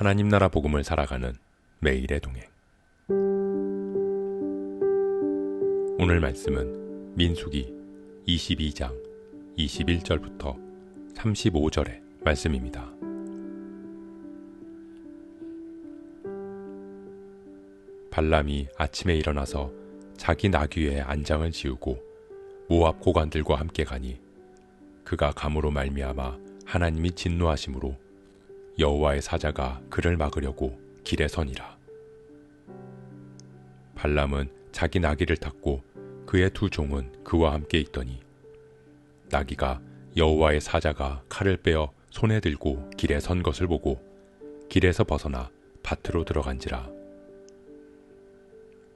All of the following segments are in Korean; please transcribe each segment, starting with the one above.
하나님 나라 복음을 살아가는 매일의 동행. 오늘 말씀은 민수기 22장 21절부터 35절의 말씀입니다. 발람이 아침에 일어나서 자기 나귀의 안장을 지우고 모압 고관들과 함께 가니 그가 감으로 말미암아 하나님이 진노하심으로 여호와의 사자가 그를 막으려고 길에 서니라. 발람은 자기 나귀를 탔고 그의 두 종은 그와 함께 있더니 나귀가 여호와의 사자가 칼을 빼어 손에 들고 길에 선 것을 보고 길에서 벗어나 밭으로 들어간지라.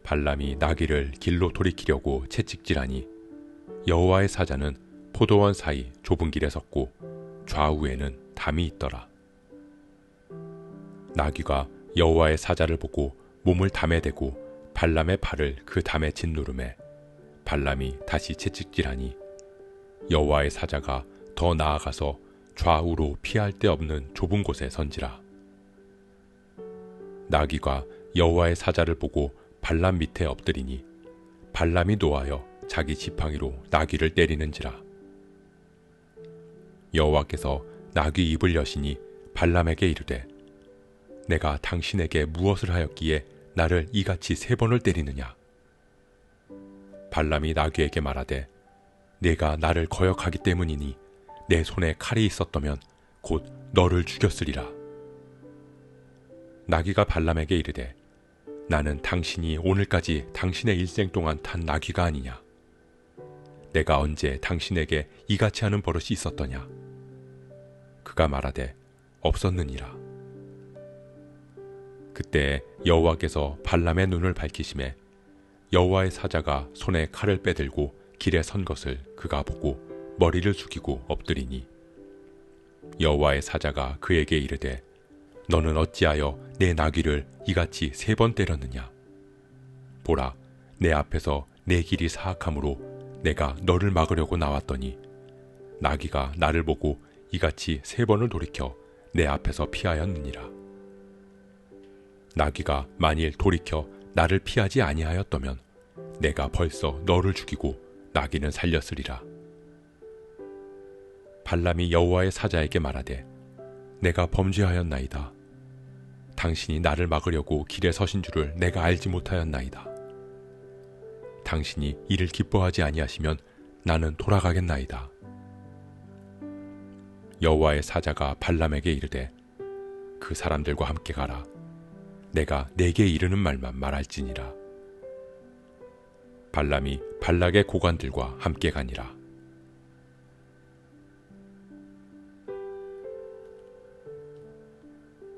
발람이 나귀를 길로 돌이키려고 채찍질하니 여호와의 사자는 포도원 사이 좁은 길에 섰고 좌우에는 담이 있더라. 나귀가 여호와의 사자를 보고 몸을 담에 대고 발람의 발을 그 담에 짓누르매 발람이 다시 채찍질하니 여호와의 사자가 더 나아가서 좌우로 피할 데 없는 좁은 곳에 선지라. 나귀가 여호와의 사자를 보고 발람 밑에 엎드리니 발람이 노하여 자기 지팡이로 나귀를 때리는지라. 여호와께서 나귀 입을 여시니 발람에게 이르되 내가 당신에게 무엇을 하였기에 나를 이같이 3번을 때리느냐. 발람이 나귀에게 말하되 내가 나를 거역하기 때문이니 내 손에 칼이 있었더면 곧 너를 죽였으리라. 나귀가 발람에게 이르되 나는 당신이 오늘까지 당신의 일생 동안 탄 나귀가 아니냐. 내가 언제 당신에게 이같이 하는 버릇이 있었더냐. 그가 말하되 없었느니라. 그때 여호와께서 발람의 눈을 밝히시매 여호와의 사자가 손에 칼을 빼들고 길에 선 것을 그가 보고 머리를 숙이고 엎드리니 여호와의 사자가 그에게 이르되 너는 어찌하여 내 나귀를 이같이 3번 때렸느냐. 보라, 내 앞에서 내 길이 사악함으로 내가 너를 막으려고 나왔더니 나귀가 나를 보고 이같이 3번을 돌이켜 내 앞에서 피하였느니라. 나귀가 만일 돌이켜 나를 피하지 아니하였더면 내가 벌써 너를 죽이고 나귀는 살렸으리라. 발람이 여호와의 사자에게 말하되 내가 범죄하였나이다. 당신이 나를 막으려고 길에 서신 줄을 내가 알지 못하였나이다. 당신이 이를 기뻐하지 아니하시면 나는 돌아가겠나이다. 여호와의 사자가 발람에게 이르되 그 사람들과 함께 가라. 내가 내게 이르는 말만 말할지니라. 발람이 발락의 고관들과 함께 가니라.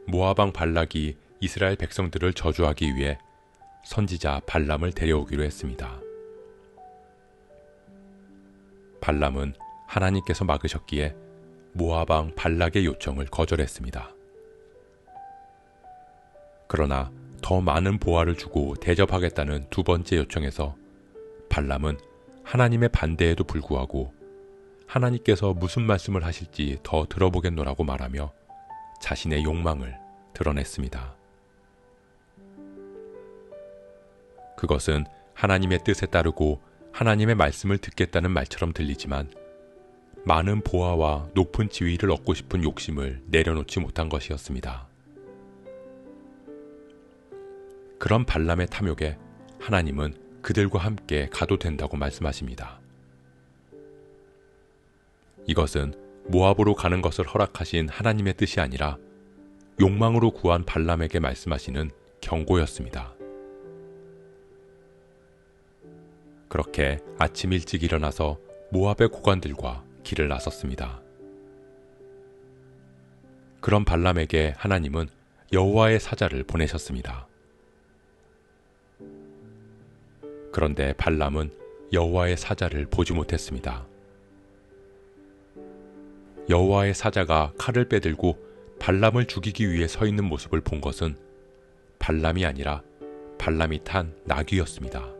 모압 왕 발락이 이스라엘 백성들을 저주하기 위해 선지자 발람을 데려오기로 했습니다. 발람은 하나님께서 막으셨기에 모압 왕 발락의 요청을 거절했습니다. 그러나 더 많은 보화를 주고 대접하겠다는 두 번째 요청에서 발람은 하나님의 반대에도 불구하고 하나님께서 무슨 말씀을 하실지 더 들어보겠노라고 말하며 자신의 욕망을 드러냈습니다. 그것은 하나님의 뜻에 따르고 하나님의 말씀을 듣겠다는 말처럼 들리지만 많은 보화와 높은 지위를 얻고 싶은 욕심을 내려놓지 못한 것이었습니다. 그런 발람의 탐욕에 하나님은 그들과 함께 가도 된다고 말씀하십니다. 이것은 모압으로 가는 것을 허락하신 하나님의 뜻이 아니라 욕망으로 구한 발람에게 말씀하시는 경고였습니다. 그렇게 아침 일찍 일어나서 모압의 고관들과 길을 나섰습니다. 그런 발람에게 하나님은 여호와의 사자를 보내셨습니다. 그런데 발람은 여호와의 사자를 보지 못했습니다. 여호와의 사자가 칼을 빼들고 발람을 죽이기 위해 서 있는 모습을 본 것은 발람이 아니라 발람이 탄 나귀였습니다.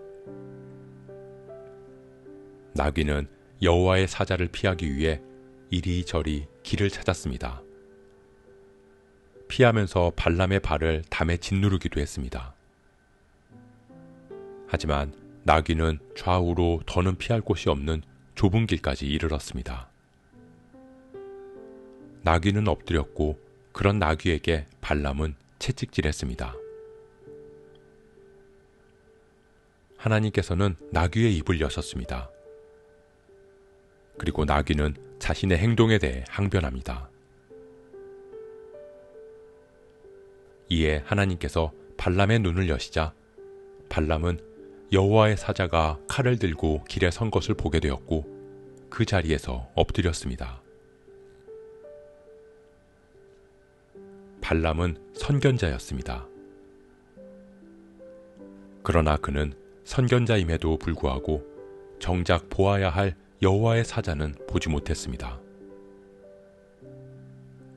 나귀는 여호와의 사자를 피하기 위해 이리저리 길을 찾았습니다. 피하면서 발람의 발을 담에 짓누르기도 했습니다. 하지만 나귀는 좌우로 더는 피할 곳이 없는 좁은 길까지 이르렀습니다. 나귀는 엎드렸고 그런 나귀에게 발람은 채찍질했습니다. 하나님께서는 나귀의 입을 여셨습니다. 그리고 나귀는 자신의 행동에 대해 항변합니다. 이에 하나님께서 발람의 눈을 여시자 발람은 여호와의 사자가 칼을 들고 길에 선 것을 보게 되었고 그 자리에서 엎드렸습니다. 발람은 선견자였습니다. 그러나 그는 선견자임에도 불구하고 정작 보아야 할 여호와의 사자는 보지 못했습니다.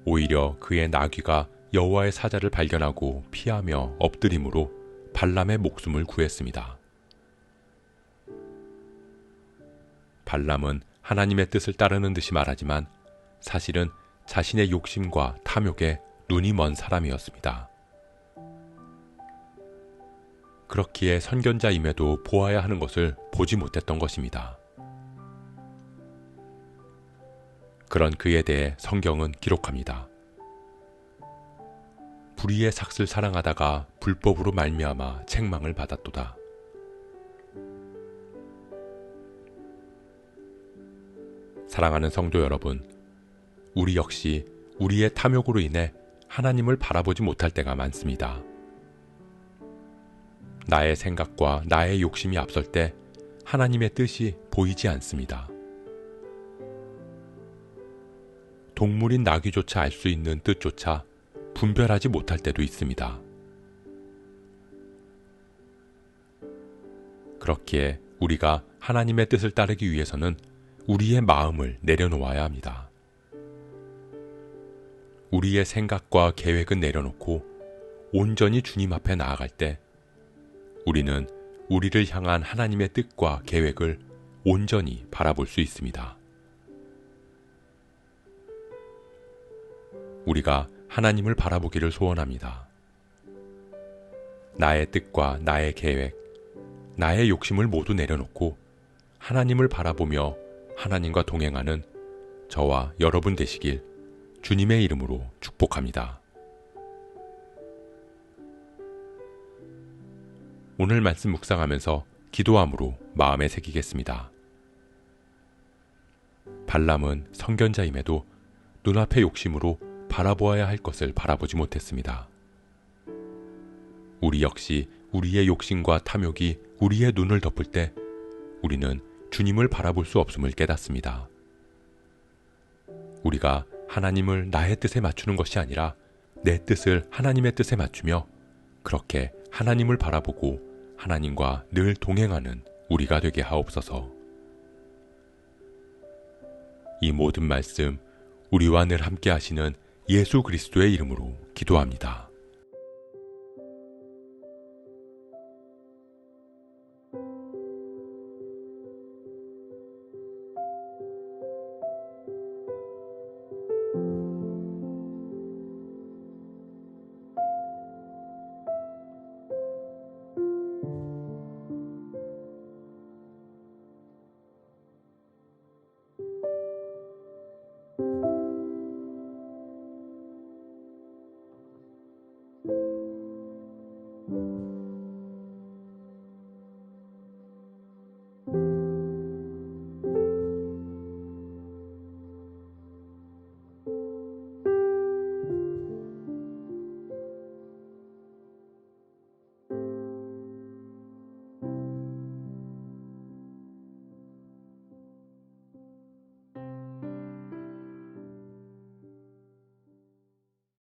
오히려 그의 나귀가 여호와의 사자를 발견하고 피하며 엎드림으로 발람의 목숨을 구했습니다. 발람은 하나님의 뜻을 따르는 듯이 말하지만 사실은 자신의 욕심과 탐욕에 눈이 먼 사람이었습니다. 그렇기에 선견자임에도 보아야 하는 것을 보지 못했던 것입니다. 그런 그에 대해 성경은 기록합니다. 불의의 삭슬 사랑하다가 불법으로 말미암아 책망을 받았도다. 사랑하는 성도 여러분, 우리 역시 우리의 탐욕으로 인해 하나님을 바라보지 못할 때가 많습니다. 나의 생각과 나의 욕심이 앞설 때 하나님의 뜻이 보이지 않습니다. 동물인 나귀조차 알 수 있는 뜻조차 분별하지 못할 때도 있습니다. 그렇기에 우리가 하나님의 뜻을 따르기 위해서는 우리의 마음을 내려놓아야 합니다. 우리의 생각과 계획은 내려놓고 온전히 주님 앞에 나아갈 때 우리는 우리를 향한 하나님의 뜻과 계획을 온전히 바라볼 수 있습니다. 우리가 하나님을 바라보기를 소원합니다. 나의 뜻과 나의 계획, 나의 욕심을 모두 내려놓고 하나님을 바라보며 하나님과 동행하는 저와 여러분 되시길 주님의 이름으로 축복합니다. 오늘 말씀 묵상하면서 기도함으로 마음에 새기겠습니다. 발람은 선견자임에도 눈앞의 욕심으로 바라보아야 할 것을 바라보지 못했습니다. 우리 역시 우리의 욕심과 탐욕이 우리의 눈을 덮을 때 우리는 주님을 바라볼 수 없음을 깨닫습니다. 우리가 하나님을 나의 뜻에 맞추는 것이 아니라 내 뜻을 하나님의 뜻에 맞추며 그렇게 하나님을 바라보고 하나님과 늘 동행하는 우리가 되게 하옵소서. 이 모든 말씀 우리와 늘 함께 하시는 예수 그리스도의 이름으로 기도합니다.